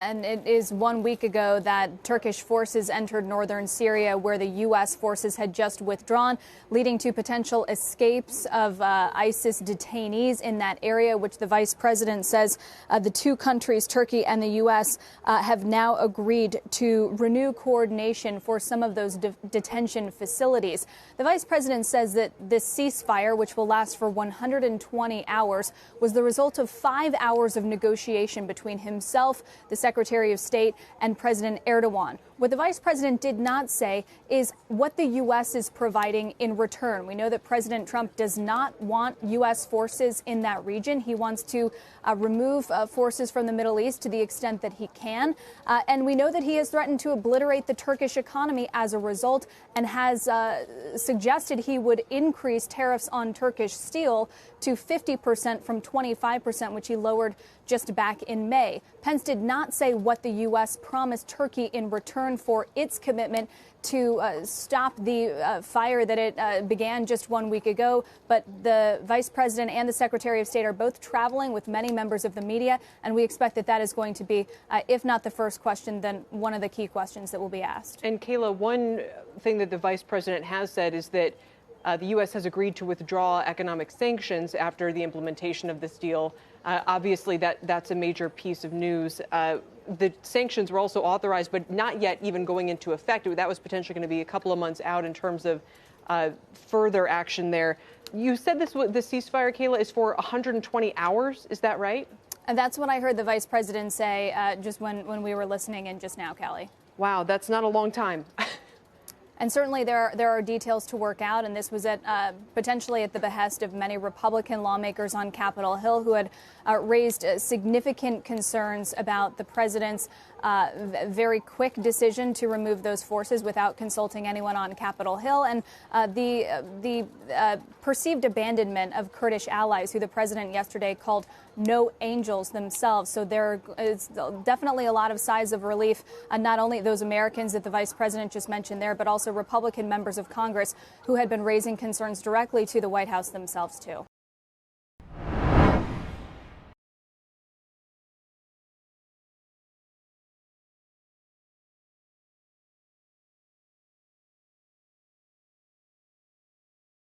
And it is 1 week ago that Turkish forces entered northern Syria, where the U.S. forces had just withdrawn, leading to potential escapes of ISIS detainees in that area, which the vice president says the two countries, Turkey and the U.S., have now agreed to renew coordination for some of those detention facilities. The vice president says that this ceasefire, which will last for 120 hours, was the result of 5 hours of negotiation between himself, the Secretary of State, and President Erdogan. What the vice president did not say is what the U.S. is providing in return. We know that President Trump does not want U.S. forces in that region. He wants to remove forces from the Middle East to the extent that he can. And we know that he has threatened to obliterate the Turkish economy as a result, and has suggested he would increase tariffs on Turkish steel to 50% from 25%, which he lowered just back in May. Pence did not say what the U.S. promised Turkey in return for its commitment to stop the fire that it began just 1 week ago. But the vice president and the Secretary of State are both traveling with many members of the media, and we expect that that is going to be, if not the first question, then one of the key questions that will be asked. And Kayla, one thing that the vice president has said is that the U.S. has agreed to withdraw economic sanctions after the implementation of this deal. Obviously, that's a major piece of news. The sanctions were also authorized, but not yet even going into effect. That was potentially going to be a couple of months out in terms of further action there. You said the ceasefire, Kayla, is for 120 hours. Is that right? And that's what I heard the vice president say just when we were listening in just now, Callie. Wow, that's not a long time. And certainly there are details to work out, and this was potentially at the behest of many Republican lawmakers on Capitol Hill who had raised significant concerns about the president's very quick decision to remove those forces without consulting anyone on Capitol Hill, and the perceived abandonment of Kurdish allies, who the president yesterday called no angels themselves. So there is definitely a lot of sighs of relief, not only those Americans that the vice president just mentioned there, but also Republican members of Congress who had been raising concerns directly to the White House themselves, too.